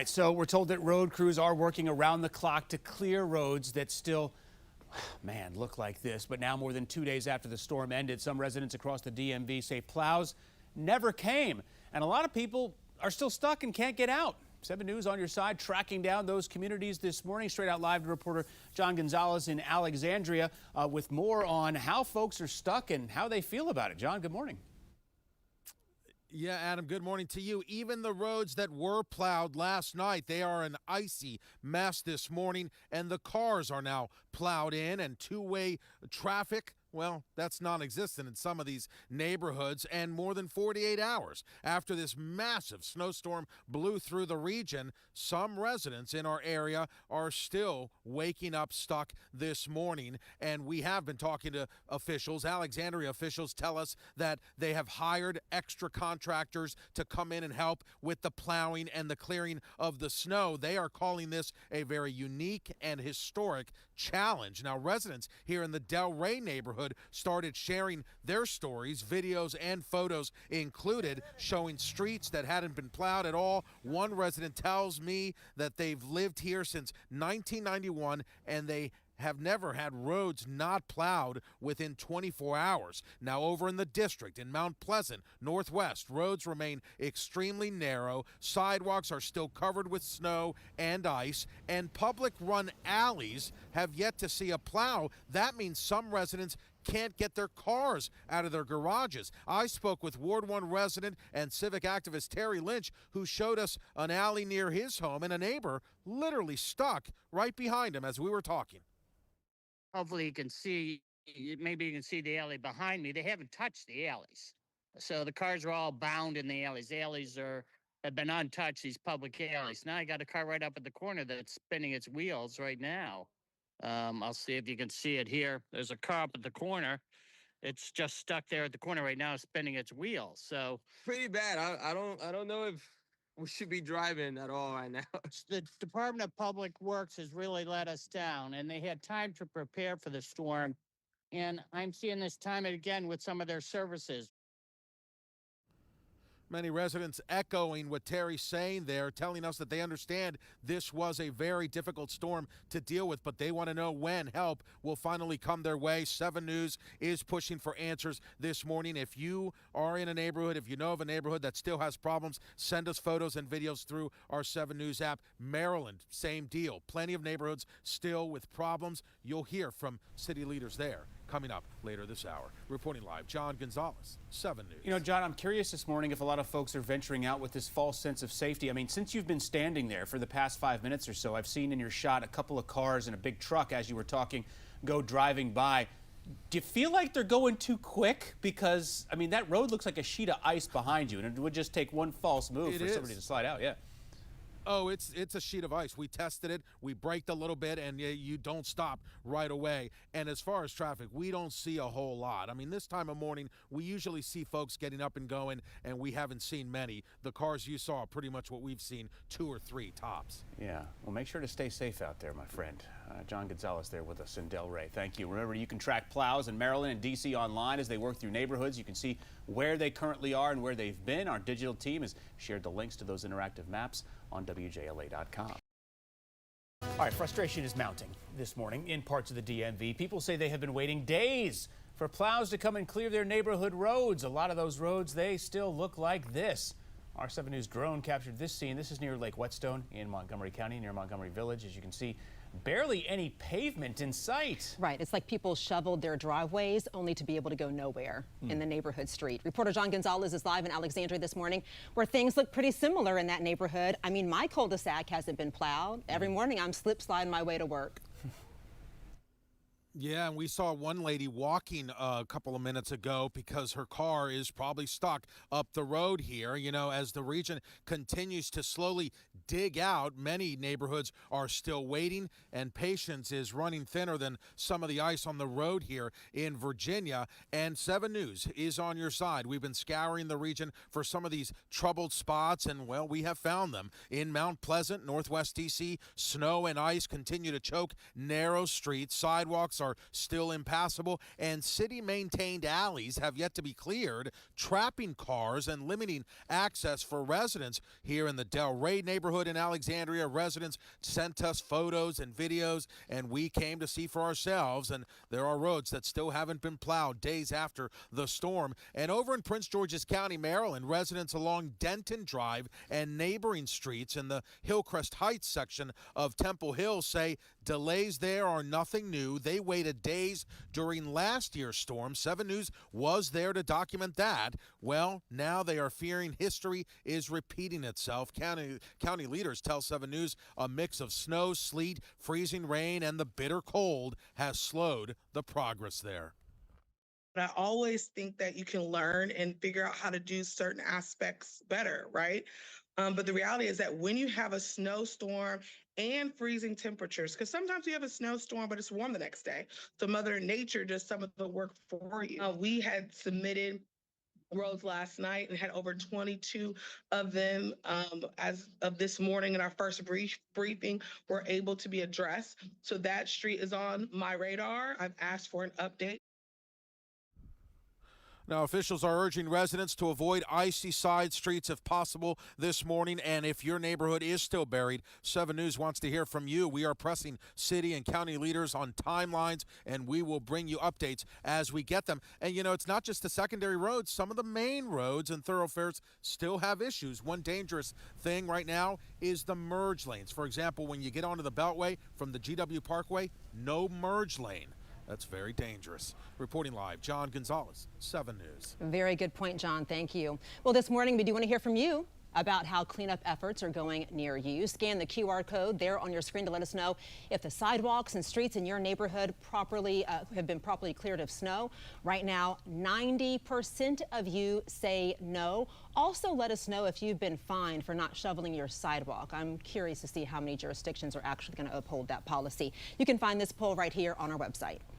So we're told that road crews are working around the clock to clear roads that still, man, look like this. But now, more than 2 days after the storm ended, some residents across the DMV say plows never came. And a lot of people are still stuck and can't get out. 7 News on your side, tracking down those communities this morning. Straight Out Live reporter John Gonzalez in Alexandria with more on how folks are stuck and how they feel about it. John, good morning. Yeah, Adam, good morning to you. Even the roads that were plowed last night, they are an icy mess this morning, and the cars are now plowed in, and two-way traffic, well, that's non-existent in some of these neighborhoods. And more than 48 hours after this massive snowstorm blew through the region, some residents in our area are still waking up stuck this morning. And we have been talking to officials. Alexandria officials tell us that they have hired extra contractors to come in and help with the plowing and the clearing of the snow. They are calling this a very unique and historic challenge. Now, residents here in the Del Rey neighborhood started sharing their stories, videos and photos included, showing streets that hadn't been plowed at all. One resident tells me that they've lived here since 1991 and they have never had roads not plowed within 24 hours. Now, over in the district in Mount Pleasant, Northwest, roads remain extremely narrow. Sidewalks are still covered with snow and ice, and public-run alleys have yet to see a plow. That means some residents can't get their cars out of their garages. I spoke with Ward 1 resident and civic activist Terry Lynch, who showed us an alley near his home and a neighbor literally stuck right behind him as we were talking. Hopefully you can see, maybe you can see the alley behind me. They haven't touched the alleys. So the cars are all bound in the alleys. The alleys have been untouched, these public alleys. Now I got a car right up at the corner that's spinning its wheels right now. I'll see if you can see it here. There's a car up at the corner. It's just stuck there at the corner right now, spinning its wheels. So pretty bad. I don't know if we should be driving at all right now. The Department of Public Works has really let us down, and they had time to prepare for the storm. And I'm seeing this time and again with some of their services. Many residents echoing what Terry's saying there, telling us that they understand this was a very difficult storm to deal with, but they want to know when help will finally come their way. 7 News is pushing for answers this morning. If you are in a neighborhood, if you know of a neighborhood that still has problems, send us photos and videos through our 7 News app. Maryland, same deal. Plenty of neighborhoods still with problems. You'll hear from city leaders there. Coming up later this hour. Reporting live, John Gonzalez, 7 News. You know, John, I'm curious this morning if a lot of folks are venturing out with this false sense of safety. I mean, since you've been standing there for the past 5 minutes or so, I've seen in your shot a couple of cars and a big truck, as you were talking, go driving by. Do you feel like they're going too quick? Because, I mean, that road looks like a sheet of ice behind you, and it would just take one false move for somebody to slide out. Yeah. Oh, it's a sheet of ice. We tested it. We braked a little bit, and you don't stop right away. And as far as traffic, we don't see a whole lot. I mean, this time of morning, we usually see folks getting up and going, and we haven't seen many. The cars you saw are pretty much what we've seen, 2 or 3 tops. Yeah. Well, make sure to stay safe out there, my friend. John Gonzalez there with us in Del Rey. Thank you. Remember, you can track plows in Maryland and D.C. online as they work through neighborhoods. You can see where they currently are and where they've been. Our digital team has shared the links to those interactive maps on WJLA.com. All right, frustration is mounting this morning in parts of the DMV. People say they have been waiting days for plows to come and clear their neighborhood roads. A lot of those roads, they still look like this. Our 7 News drone captured this scene. This is near Lake Whetstone in Montgomery County, near Montgomery Village. As you can see, barely any pavement in sight. Right. It's like people shoveled their driveways only to be able to go nowhere in the neighborhood street. Reporter John Gonzalez is live in Alexandria this morning, where things look pretty similar in that neighborhood. I mean, my cul-de-sac hasn't been plowed. Every morning I'm slip sliding my way to work. Yeah, and we saw one lady walking a couple of minutes ago because her car is probably stuck up the road here. You know, as the region continues to slowly dig out, many neighborhoods are still waiting, and patience is running thinner than some of the ice on the road here in Virginia. And 7 News is on your side. We've been scouring the region for some of these troubled spots, and, well, we have found them. In Mount Pleasant, Northwest D.C., snow and ice continue to choke narrow streets. Sidewalks are are still impassable, and city-maintained alleys have yet to be cleared, trapping cars and limiting access for residents. Here in the Del Rey neighborhood in Alexandria, residents sent us photos and videos, and we came to see for ourselves. And there are roads that still haven't been plowed days after the storm. And over in Prince George's County, Maryland, residents along Denton Drive and neighboring streets in the Hillcrest Heights section of Temple Hill say delays there are nothing new. They waited days during last year's storm. 7 News was there to document that. Well, now they are fearing history is repeating itself. County leaders tell 7 News a mix of snow, sleet, freezing rain, and the bitter cold has slowed the progress there. I always think that you can learn and figure out how to do certain aspects better, right? But the reality is that when you have a snowstorm and freezing temperatures, because sometimes you have a snowstorm, but it's warm the next day. So Mother Nature does some of the work for you. We had submitted roads last night and had over 22 of them as of this morning in our first briefing were able to be addressed. So that street is on my radar. I've asked for an update. Now, officials are urging residents to avoid icy side streets if possible this morning. And if your neighborhood is still buried, 7 News wants to hear from you. We are pressing city and county leaders on timelines, and we will bring you updates as we get them. And, you know, it's not just the secondary roads. Some of the main roads and thoroughfares still have issues. One dangerous thing right now is the merge lanes. For example, when you get onto the Beltway from the GW Parkway, no merge lane. That's very dangerous. Reporting live, John Gonzalez, 7 News. Very good point, John. Thank you. Well, this morning we do want to hear from you about how cleanup efforts are going near you. Scan the QR code there on your screen to let us know if the sidewalks and streets in your neighborhood have been properly cleared of snow. Right now, 90% of you say no. Also, let us know if you've been fined for not shoveling your sidewalk. I'm curious to see how many jurisdictions are actually going to uphold that policy. You can find this poll right here on our website.